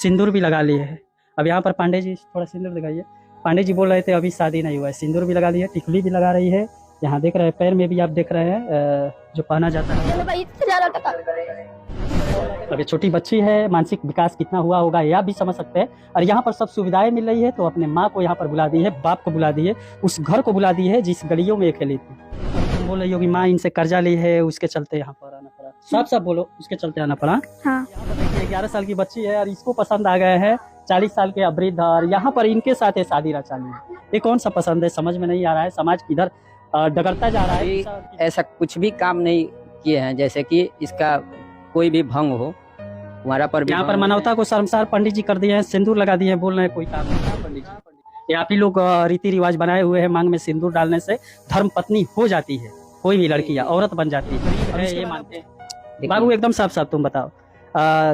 सिंदूर भी लगा लिए है। अब यहाँ पर पांडे जी थोड़ा सिंदूर दिखाइए। पांडे जी बोल रहे थे अभी शादी नहीं हुआ है, सिंदूर भी लगा ली है, टिकुली भी लगा रही है। यहाँ देख रहे हैं पैर में भी आप देख रहे हैं जो पहना जाता है। अभी छोटी बच्ची है, मानसिक विकास कितना हुआ होगा यह भी समझ सकते हैं। और यहाँ पर सब सुविधाएं मिल रही है, तो अपने माँ को यहाँ पर बुला दी है, बाप को बुला दी है, उस घर को बुला दी है जिस गलियों में ये खेली थी। तुम बोल रही हो कि माँ इनसे कर्जा ली है, उसके चलते यहाँ पर आना पड़ा। साफ साफ बोलो, उसके चलते आना पड़ा। हाँ। 11 साल की बच्ची है और इसको पसंद आ गए हैं 40 साल के वृद्ध, और यहाँ पर इनके साथ ये शादी रचा ली है। ये कौन सा पसंद है, समझ में नहीं आ रहा है। समाज किधर डगरता जा रहा है। ऐसा कुछ भी काम नहीं किए हैं जैसे कि इसका कोई भी भंग हो। हमारा पर यहाँ पर मानवता को शर्मसार पंडित जी कर दिए हैं, सिंदूर लगा दिए हैं, बोल रहे हैं कोई काम नहीं। पंडित जी, ये आप ही लोग रीति रिवाज बनाए हुए हैं, मांग में सिंदूर डालने से धर्म पत्नी हो जाती है, कोई भी लड़की या औरत बन जाती है, ये मानते हैं। बाबू एकदम साफ साफ तुम बताओ,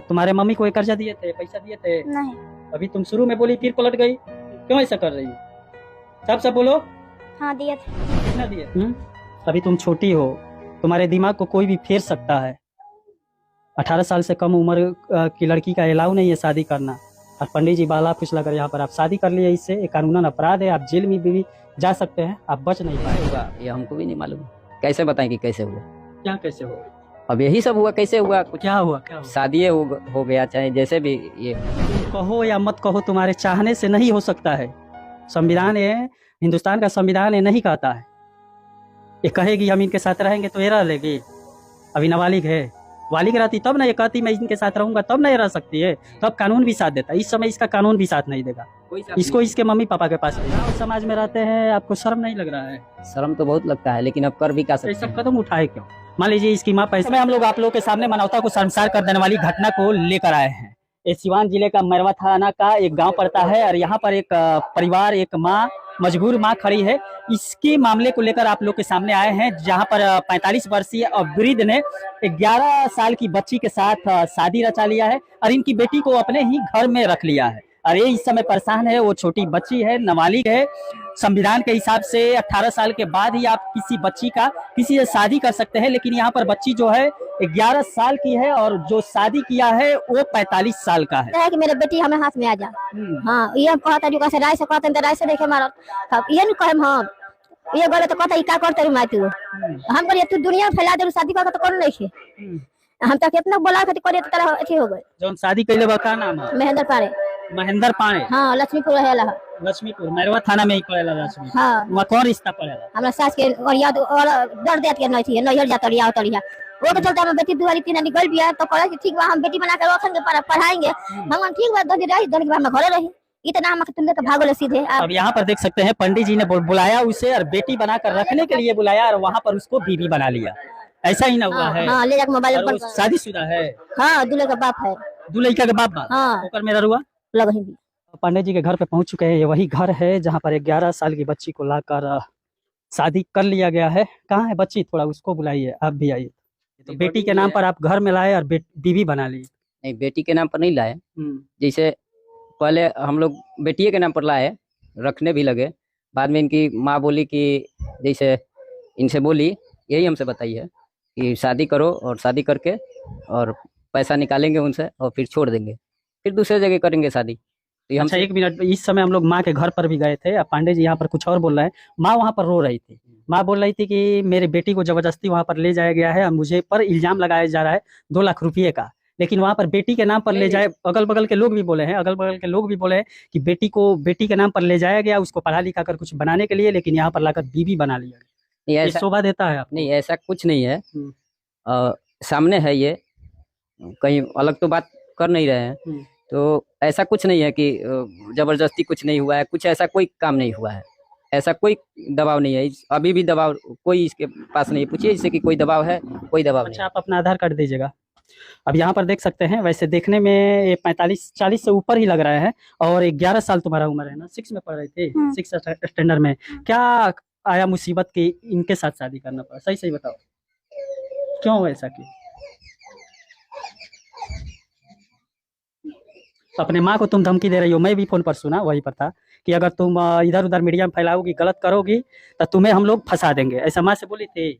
तुम्हारे मम्मी को कर्जा दिए थे, पैसा दिए थे? नहीं। अभी तुम शुरू में बोली फिर पलट गई, क्यों ऐसा कर रही हो? साफ साफ बोलो। हाँ दिए थे। कितना दिए? अभी तुम छोटी हो, तुम्हारे दिमाग को कोई भी फेर सकता है। 18 साल से कम उम्र की लड़की का अलाउ नहीं है शादी करना, और पंडित जी बाला फुसला कर यहाँ पर आप शादी कर लिए, इससे एक कानूनन अपराध है, आप जेल में भी जा सकते हैं, आप बच नहीं पाएगा। ये हमको भी नहीं मालूम, कैसे बताएं कि कैसे हुआ, क्या कैसे हो? अब यही सब हुआ, कैसे हुआ, कुछ क्या हुआ? क्या हुआ? शादी हो गया, चाहे जैसे भी ये कहो या मत कहो, तुम्हारे चाहने से नहीं हो सकता है। संविधान है, हिंदुस्तान का संविधान है, नहीं कहता है। ये कहेगी हम इनके साथ रहेंगे तो ये रह लेगी। अभी नाबालिग है, बालिग रहती तब ना ये कहती मैं इनके साथ रहूंगा, तब नहीं रह सकती है, तब कानून भी साथ देता। इस समय इसका कानून भी साथ नहीं देगा, इसको इसके मम्मी पापा के पास समाज में रहते हैं। आपको शर्म नहीं लग रहा है? शर्म तो बहुत लगता है, लेकिन अब कर भी क्या सकते हैं। सब कदम उठाए क्यों? मान लीजिए इसकी माँ पैसे में हम लोग आप लोग के सामने मानवता को शर्मसार कर देने वाली घटना को लेकर आए हैं। ये सिवान जिले का मैरवा थाना का एक गांव पड़ता है, और यहाँ पर एक परिवार, एक माँ, मजबूर माँ खड़ी है। इसके मामले को लेकर आप लोग के सामने आए हैं, जहाँ पर 45 वर्षीय वृद्ध ने 11 साल की बच्ची के साथ शादी रचा लिया है, और इनकी बेटी को अपने ही घर में रख लिया है। और ये इस समय परेशान है, वो छोटी बच्ची है, नाबालिग है। संविधान के हिसाब से 18 साल के बाद ही आप किसी बच्ची का किसी से शादी कर सकते हैं, लेकिन यहाँ पर बच्ची जो है 11 साल की है, और जो शादी किया है वो 45 साल का है। कि मेरे बेटी हमें हाथ में आ जा। हाँ, ये हम कहता जो कैसे राय से कहते हैं, राय से देखे मारो ये नहीं कहे हम ये गले तो कहता क्या करते रे माई, तू हम करिए तू दुनिया फैला दे, शादी कर तो कौन नहीं है। हम तो कितना बोला खातिर करिए तो तेरा अथी हो गए। जो शादी कैले बा का नाम है? महेंद्र पारे। महेंद्र पारे? हाँ, लक्ष्मीपुर है। लक्ष्मीपुर मैरवा थाना में ही पड़ेला। लक्ष्मी, हाँ। वहाँ कौन रिश्ता पड़ेला? हमरा सास के और याद और दर्द देत के नहीं थी, नैहर जात रिया उतरिया वो के चलते हम बेटी दुआरी तीन निकल बिया, तो कहला कि ठीक बा हम बेटी बना के रखन के पढ़ाएंगे। हम ठीक बा ददी रही, ददी बा हम घरे रही, इतना हम तुम लेके भागो ले सीधे। अब यहाँ पर देख सकते हैं पंडित जी ने बुलाया उसे, और बेटी बनाकर रखने के लिए बुलाया, और वहाँ पर उसको बीवी बना लिया। ऐसा ही ना हुआ है? हाँ, ले जाके मोबाइल पर। शादीशुदा है? हाँ, दूल्हे का बाप है। दूल्हे का बाप बा? हाँ। ओकर मेरा रुआ लग हिंदी। पंडित जी के घर पे पहुंच चुके हैं। ये वही घर है जहाँ पर 11 साल की बच्ची को लाकर शादी कर लिया गया है। कहाँ है बच्ची? थोड़ा उसको बुलाइए, आप भी आइए। तो बेटी के नाम पर आप घर में लाए और बीवी बना ली? नहीं, बेटी के नाम पर नहीं लाए। जैसे पहले हम लोग बेटिए के नाम पर लाए, रखने भी लगे। बाद में इनकी माँ बोली कि जैसे इनसे बोली, यही हमसे बताई है कि शादी करो, और शादी करके और पैसा निकालेंगे उनसे और फिर छोड़ देंगे, फिर दूसरे जगह करेंगे शादी। तो अच्छा, एक मिनट, इस समय हम लोग माँ के घर पर भी गए थे। पांडे जी यहाँ पर कुछ और बोल रहे हैं। माँ वहाँ पर रो रही थी। माँ बोल रही थी कि मेरी बेटी को जबरदस्ती वहाँ पर ले जाया गया है, मुझे पर इल्जाम लगाया जा रहा है 2 लाख रुपये का, लेकिन वहाँ पर बेटी के नाम पर ले जाए। अगल बगल के लोग भी बोले हैं, कि बेटी को बेटी के नाम पर ले जाया गया, उसको पढ़ा लिखा कर कुछ बनाने के लिए, लेकिन यहाँ पर लाकर बीवी बना लिया गया। ये शोभा देता है? नहीं, ऐसा कुछ नहीं है। सामने है, ये कहीं अलग तो बात कर नहीं रहे हैं। तो ऐसा कुछ नहीं है कि जबरदस्ती कुछ नहीं हुआ है, कुछ ऐसा कोई काम नहीं हुआ है, ऐसा कोई दबाव नहीं है। अभी भी दबाव कोई इसके पास नहीं है। पूछिए इससे कि कोई दबाव है? कोई दबाव नहीं। आप अपना आधार कार्ड दीजिएगा। अब यहाँ पर देख सकते हैं, वैसे देखने में ये 45-40 से ऊपर ही लग रहा है, और 11 साल तुम्हारा उम्र है ना? 6 में पढ़ रहे थे, 6 स्टैंडर्ड में। क्या आया मुसीबत की इनके साथ शादी करना पड़ा? सही सही बताओ, क्यों ऐसा किया? अपने माँ को तुम धमकी दे रही हो, मैं भी फोन पर सुना, वही पर था कि अगर तुम इधर उधर मीडिया में फैलाओगी, गलत करोगी, तो तुम्हें हम लोग फंसा देंगे, ऐसा माँ से बोली थी।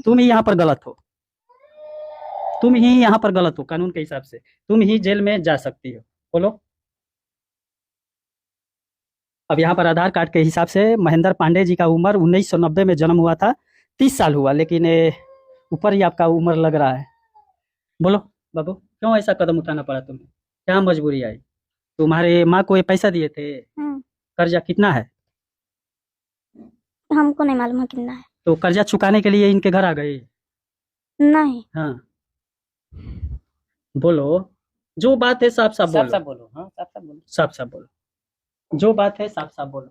तुम ही यहाँ पर गलत हो, तुम ही यहाँ पर गलत हो, कानून के हिसाब से तुम ही जेल में जा सकती हो। बोलो। अब यहाँ पर आधार कार्ड के हिसाब से महेंद्र पांडे जी का उम्र 1990 में जन्म हुआ था, 30 साल हुआ, लेकिन ऊपर ही आपका उम्र लग रहा है। बोलो बाबू, क्यों ऐसा कदम उठाना पड़ा तुम्हें? क्या मजबूरी आई? तुम्हारे माँ को ये पैसा दिए थे? कर्जा कितना है? हमको नहीं मालूम है कितना है। तो कर्जा चुकाने के लिए इनके घर आ गए? नहीं। हाँ, बोलो, जो बात है साफ साफ साफ बोलो। साफ बोलो, हाँ साफ साफ बोलो। साफ साफ बोलो, जो बात है साफ साफ बोलो।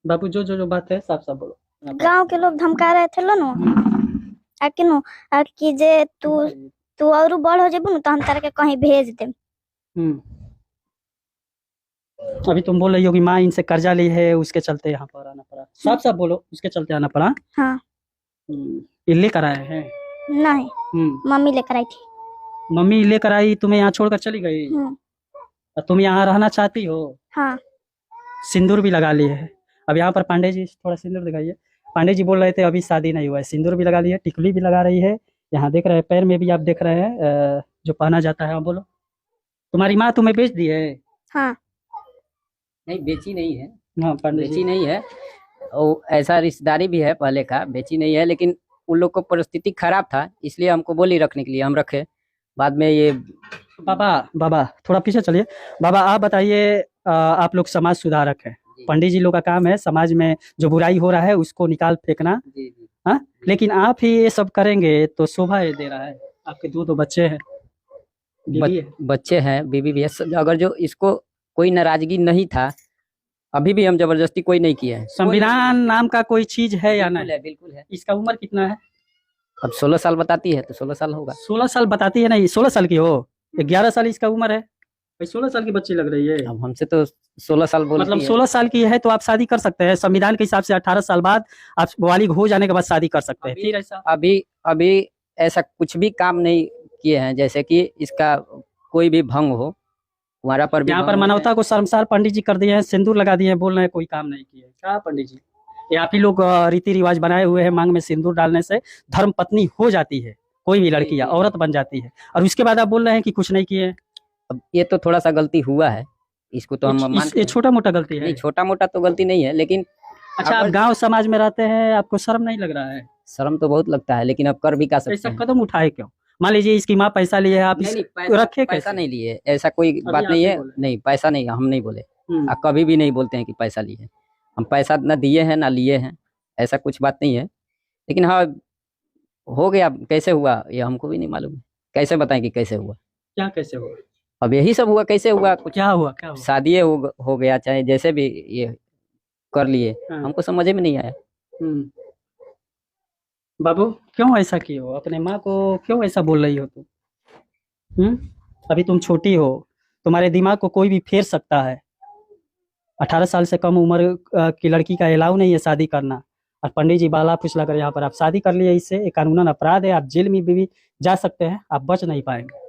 बाबू, जो बात है साफ साफ बोलो। गांव के लोग धमका रहे थे लो नु आके नु कि जे तू और बड़ हो जेबू नु तो हम तारा के कहीं भेज देम। अभी तुम बोल रही हो कि माँ इनसे कर्जा ली है, उसके चलते यहाँ पर आना पड़ा। साफ साफ बोलो, उसके चलते आना पड़ा। हाँ। ये लेकर आए हैं? नहीं, मम्मी लेकर आई थी। मम्मी लेकर आई, तुम्हें यहाँ छोड़कर चली गई? और तुम यहाँ रहना चाहती हो? हाँ। सिंदूर भी लगा लिए है। अब यहाँ पर पांडे जी थोड़ा सिंदूर दिखाइए। पांडे जी बोल रहे थे अभी शादी नहीं हुआ है, सिंदूर भी लगा ली है, टिकली भी लगा रही है। यहाँ देख रहे हैं पैर में भी आप देख रहे हैं जो पहना जाता है। हाँ, बोलो, तुम्हारी माँ तुम्हें बेच दी है? हाँ। नहीं बेची नहीं है। हाँ, पांडे बेची जी। नहीं है, और ऐसा रिश्तेदारी भी है पहले का, बेची नहीं है, लेकिन उन लोग को परिस्थिति खराब था इसलिए हमको बोली रखने के लिए हम रखे। बाद में ये बाबा थोड़ा पीछे चलिए। बाबा आप बताइए, आप लोग समाज सुधारक हैं, पंडित जी लोग का काम है समाज में जो बुराई हो रहा है उसको निकाल फेंकना। जी जी। हाँ, लेकिन आप ही ये सब करेंगे तो शोभा ये दे रहा है। आपके दो बच्चे हैं, बीवी है। बच्चे हैं, बीवी भी है। अगर जो इसको कोई नाराजगी नहीं था, अभी भी हम जबरदस्ती कोई नहीं किए हैं। संविधान नाम का कोई चीज है या नहीं? बिल्कुल है। इसका उम्र कितना है? अब 16 साल बताती है तो 16 साल होगा। 16 साल बताती है? नहीं, 16 साल की हो, 11 साल इसका उम्र है भाई। 16 साल की बच्ची लग रही है। अब हमसे तो 16 साल बोलती मतलब है। 16 साल की है तो आप शादी कर सकते हैं। संविधान के हिसाब से 18 साल बाद आप बालिग हो जाने के बाद शादी कर सकते हैं। फिर ऐसा अभी ऐसा कुछ भी काम नहीं किए हैं, जैसे कि इसका कोई भी भंग हो, हमारा पर भी यहाँ पर मानवता को शर्मसार पंडित जी कर दिए हैं, सिंदूर लगा दिए हैं, बोल रहे हैं कोई काम नहीं किए। क्या पंडित जी, ये आप ही लोग रीति रिवाज बनाए हुए हैं, मांग में सिंदूर डालने से धर्म पत्नी हो जाती है, कोई भी लड़की या औरत बन जाती है, और उसके बाद आप बोल रहे हैं कि कुछ नहीं किए। अब ये तो थोड़ा सा गलती हुआ है, इसको तो हम मानते ये हैं। छोटा मोटा गलती है? नहीं, छोटा मोटा तो गलती नहीं है, लेकिन अच्छा, आप गांव समाज में रहते हैं, आपको शर्म नहीं लग रहा है? शर्म तो बहुत लगता है, लेकिन अब कर भी क्या सकते ऐसा हैं। कदम उठाए क्यों? मान लीजिए इसकी माँ पैसा लिए है, आप रखे पैसा नहीं लिए, ऐसा कोई बात नहीं है। नहीं, पैसा नहीं, हम नहीं बोले, आप कभी भी नहीं बोलते हैं कि पैसा लिए। हम पैसा ना दिए हैं ना लिए हैं, ऐसा कुछ बात नहीं है। लेकिन हाँ, हो गया, कैसे हुआ ये हमको भी नहीं मालूम है। कैसे बताएं कि कैसे हुआ? क्या कैसे हुआ? अब यही सब हुआ, कैसे हुआ? कुछ क्या हुआ? क्या हुआ? शादी हो गया, चाहे जैसे भी ये कर लिए, हमको समझ में नहीं आया। बाबू, क्यों ऐसा किए हो? अपने माँ को क्यों ऐसा बोल रही हो तुम? अभी तुम छोटी हो, तुम्हारे दिमाग को कोई भी फेर सकता है। 18 साल से कम उम्र की लड़की का अलाउ नहीं है शादी करना, और पंडित जी बाला फुसला कर यहाँ पर आप शादी कर लिए, इससे एक कानूनन अपराध है। आप जेल में भी जा सकते हैं, आप बच नहीं पाएंगे।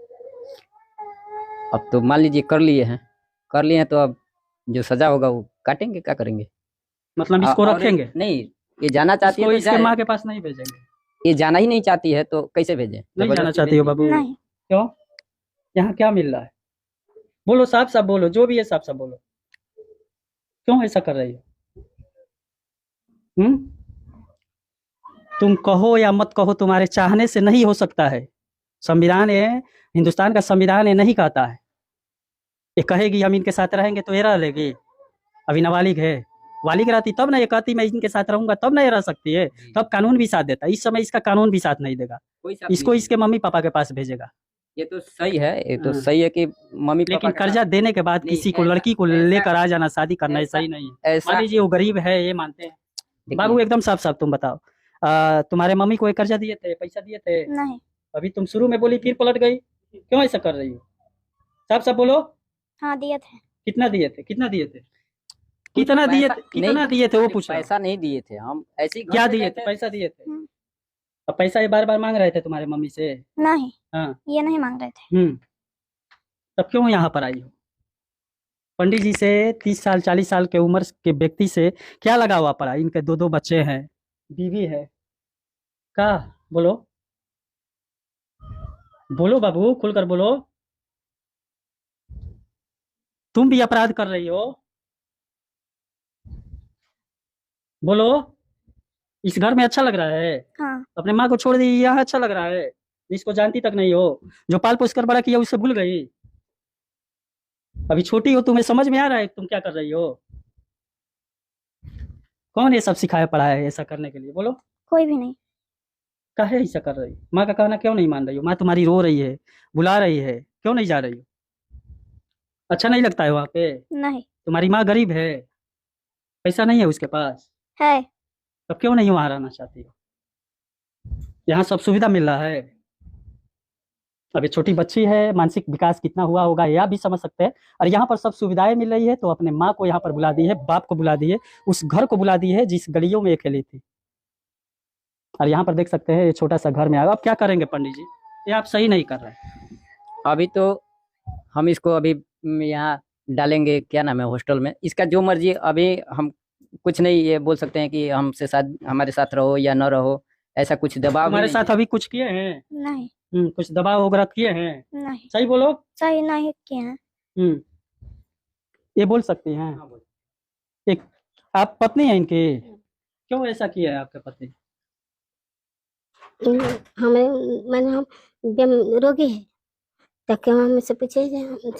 अब तो मान लीजिए कर लिए हैं तो अब जो सजा होगा वो काटेंगे, क्या करेंगे? मतलब इसको रखेंगे? नहीं, ये जाना चाहती है तो इसके माँ के पास नहीं भेजेंगे। ये जाना ही नहीं चाहती है तो कैसे भेजें? नहीं जाना चाहती हो बाबू? नहीं। क्यों? यहाँ क्या मिल रहा है? बोलो, साफ साफ बोलो, जो भी है साफ साफ बोलो। क्यों ऐसा कर रही हो? तुम कहो या मत कहो, तुम्हारे चाहने से नहीं हो सकता है। संविधान है, हिंदुस्तान का संविधान है, नहीं कहता है। ये कहेगी हम इनके साथ रहेंगे तो ये रह लेगी? अभी नाबालिग है, वालिग रहती तब ना ये कहती मैं इनके साथ रहूंगा, तब ना ये रह सकती है। तब कानून भी साथ देता। इस समय इसका कानून भी साथ नहीं देगा, इसको इसके मम्मी पापा के पास भेजेगा। ये तो सही है, ये तो सही है कि मम्मी पापा, लेकिन कर्जा देने के बाद किसी को, लड़की को लेकर आ जाना, शादी करना, ये सही नहीं है। मान लीजिए वो गरीब है, ये मानते हैं। बाबू एकदम साफ साफ तुम बताओ, तुम्हारे मम्मी को कर्जा दिए थे, पैसा दिए थे? नहीं। अभी तुम शुरू में बोली फिर पलट गई, क्यों ऐसा कर रही हो? साफ साफ बोलो। हाँ, दिए थे। कितना दिए थे? कितना दिए थे? कितना दिए थे? कितना दिए थे वो पूछ रहा हूं। पैसा नहीं दिए थे हम, ऐसे ही क्या दिए थे? पैसा दिए थे? अब पैसा ये बार बार मांग रहे थे तुम्हारे मम्मी से? नहीं। हाँ, ये नहीं मांग रहे थे। तब क्यों यहाँ पर आई हो? पंडित जी से 30 साल 40 साल के उम्र के व्यक्ति से क्या लगा हुआ पड़ा? इनके दो बच्चे हैं, बीवी है। क्या? बोलो बोलो बाबू, खुलकर बोलो। तुम भी अपराध कर रही हो। बोलो, इस घर में अच्छा लग रहा है? हाँ अपने माँ को छोड़ दी, यहाँ अच्छा लग रहा है? जिसको जानती तक नहीं हो, जो पाल पोस कर बड़ा किया उसे भूल गई? अभी छोटी हो, तुम्हें समझ में आ रहा है तुम क्या कर रही हो? कौन ये सब सिखाया पढ़ा है ऐसा करने के लिए? बोलो, कोई भी नहीं। काहे ऐसा कर रही हो? माँ का कहना क्यों नहीं मान रही हो? माँ तुम्हारी रो रही है, बुला रही है, क्यों नहीं जा रही हो? अच्छा नहीं लगता है वहां पे? नहीं तुम्हारी माँ गरीब है, पैसा नहीं है उसके पास, है। तब क्यों नहीं वहां रहना चाहती हो? यहाँ सब सुविधा मिल रहा है। अभी छोटी बच्ची है, मानसिक विकास कितना हुआ होगा यह भी समझ सकते हैं। और यहाँ पर सब सुविधाएं मिल रही है तो अपने माँ को यहाँ पर बुला दी है, बाप को बुला दी है, उस घर को बुला दी है जिस गलियों में ये खेली थी। और यहाँ पर देख सकते हैं ये छोटा सा घर में आया। अब क्या करेंगे पंडित जी? ये आप सही नहीं कर रहे। अभी तो हम इसको अभी यहाँ डालेंगे, क्या नाम है, हॉस्टल में। इसका जो मर्जी, अभी हम कुछ नहीं ये बोल सकते हैं कि हमसे साथ, हमारे साथ रहो या न रहो, ऐसा कुछ दबाव हमारे भी साथ नहीं अभी कुछ किए हैं? नहीं कुछ दबाव वगैरह किए हैं? नहीं सही बोलो। सही नहीं किए हैं। हम्म ये बोल सकती हैं? एक आप पत्नी हैं इनकी? क्यों ऐसा किया है आपके पति? हमें मैंने हम रोगी है तो क्यों हमसे पूछे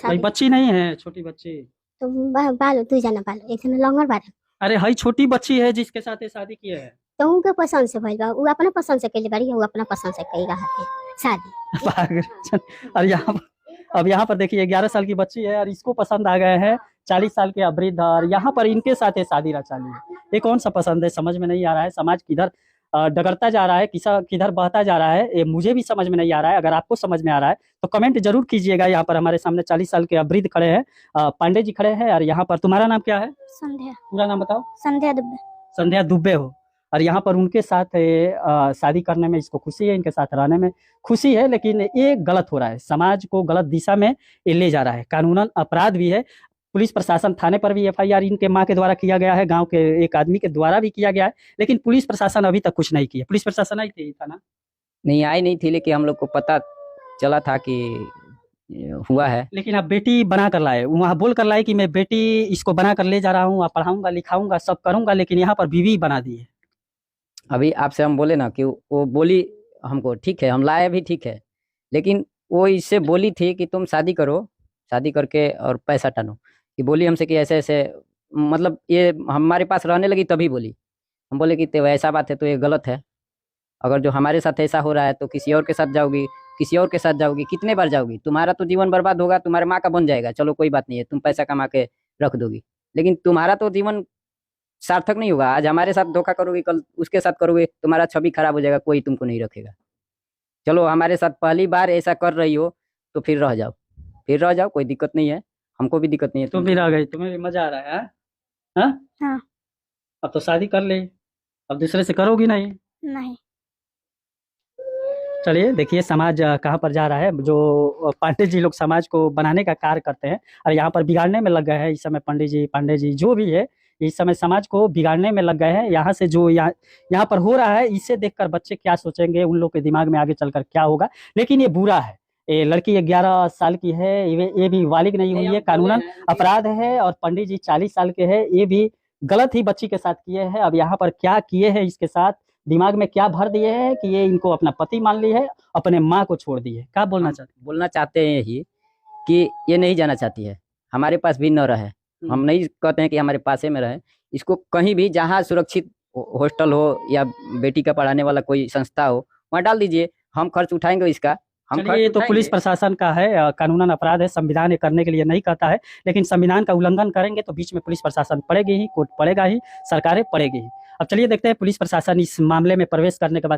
भाई बच्ची नहीं है, छोटी बच्ची? तो बाल तू जाना बाल एक जन लंगर बाल अरे हाई छोटी बच्ची है जिसके साथ ये शादी किए है। तो उनके पसंद से भइल बा, उ अपना पसंद से कइले बाड़ी, उ अपना पसंद से कई रहा है शादी। पागल। और यहाँ पर, अब यहाँ पर देखिए 11 साल की बच्ची है और इसको पसंद आ गए हैं 40 साल के वृद्ध, और यहाँ पर इनके साथ ये शादी रचा ली है। ये कौन सा पसंद है समझ में नहीं आ रहा है। समाज किधर डगरता जा रहा है, किसा किधर बहता जा रहा है, ये मुझे भी समझ में नहीं आ रहा है। अगर आपको समझ में आ रहा है तो कमेंट जरूर कीजिएगा। यहाँ पर हमारे सामने 40 साल के वृद्ध खड़े हैं, पांडे जी खड़े हैं। और यहाँ पर तुम्हारा नाम क्या है? संध्या। पूरा नाम बताओ। संध्या दुबे। संध्या दुबे हो। और यहाँ पर उनके साथ शादी करने में इसको खुशी है, इनके साथ रहने में खुशी है, लेकिन ये गलत हो रहा है, समाज को गलत दिशा में ये ले जा रहा है, कानूनन अपराध भी है। पुलिस प्रशासन, थाने पर भी एफआईआर इनके माँ के द्वारा किया गया है, गांव के एक आदमी के द्वारा भी किया गया है, लेकिन पुलिस प्रशासन अभी तक कुछ नहीं किया। पुलिस प्रशासन आई थी थाना? नहीं आई नहीं थी, लेकिन हम लोग को पता चला था कि ये हुआ है। लेकिन आप बेटी बना कर लाए, वहाँ बोल कर लाए कि मैं बेटी इसको बना कर ले जा रहा हूँ, पढ़ाऊंगा लिखाऊंगा सब करूंगा, लेकिन यहाँ पर बीवी बना दी है। अभी आपसे हम बोले ना कि वो बोली हमको, ठीक है हम लाए भी, ठीक है, लेकिन वो इससे बोली थी कि तुम शादी करो, शादी करके और पैसा टानो। कि बोली हमसे कि ऐसे ऐसे, मतलब ये हमारे पास रहने लगी तभी बोली। हम बोले कि तो ऐसा बात है तो ये गलत है। अगर जो हमारे साथ ऐसा हो रहा है तो किसी और के साथ जाओगी, किसी और के साथ जाओगी, कितने बार जाओगी? तुम्हारा तो जीवन बर्बाद होगा, तुम्हारे माँ का बन जाएगा, चलो कोई बात नहीं है, तुम पैसा कमा के रख दोगी, लेकिन तुम्हारा तो जीवन सार्थक नहीं होगा। आज हमारे साथ धोखा करोगे, कल उसके साथ करोगे, तुम्हारा छवि खराब हो जाएगा, कोई तुमको नहीं रखेगा। चलो हमारे साथ पहली बार ऐसा कर रही हो तो फिर रह जाओ, फिर रह जाओ, कोई दिक्कत नहीं है, हमको भी दिक्कत नहीं है। तुम भी रह गई, तुम्हें भी मजा आ रहा है? हाँ? हाँ। अब तो शादी कर ले, अब दूसरे से करोगी नहीं? नहीं चलिए देखिए समाज कहाँ पर जा रहा है। जो पांडे जी लोग समाज को बनाने का कार्य करते हैं और यहाँ पर बिगाड़ने में लग गए हैं इस समय, पंडित जी पांडे जी जो भी है इस समय समाज को बिगाड़ने में लग गए हैं। यहाँ से जो यहाँ पर हो रहा है इसे देखकर बच्चे क्या सोचेंगे, उन लोग के दिमाग में आगे चलकर क्या होगा। लेकिन ये बुरा है। ये लड़की 11 साल की है, ये भी बालिग नहीं हुई है, कानूनन अपराध है। और पंडित जी 40 साल के हैं, ये भी गलत ही बच्ची के साथ किए हैं। अब यहाँ पर क्या किए हैं, इसके साथ दिमाग में क्या भर दिए हैं कि ये इनको अपना पति मान ली है, अपने माँ को छोड़ दी है। क्या बोलना चाहते हैं? बोलना चाहते हैं यही कि ये नहीं जाना चाहती है, हमारे पास भी न रहे। हम नहीं कहते हैं कि हमारे पास में रहे, इसको कहीं भी जहाँ सुरक्षित हॉस्टल हो या बेटी का पढ़ाने वाला कोई संस्था हो वहाँ डाल दीजिए, हम खर्च उठाएंगे इसका। हम चलिए ये तो उठाएंगे। पुलिस प्रशासन का है, कानूनन अपराध है, संविधान ये करने के लिए नहीं कहता है, लेकिन संविधान का उल्लंघन करेंगे तो बीच में पुलिस प्रशासन पड़ेगी ही, कोर्ट पड़ेगा ही, सरकारें पड़ेगी ही। अब चलिए देखते हैं पुलिस प्रशासन इस मामले में प्रवेश करने के बाद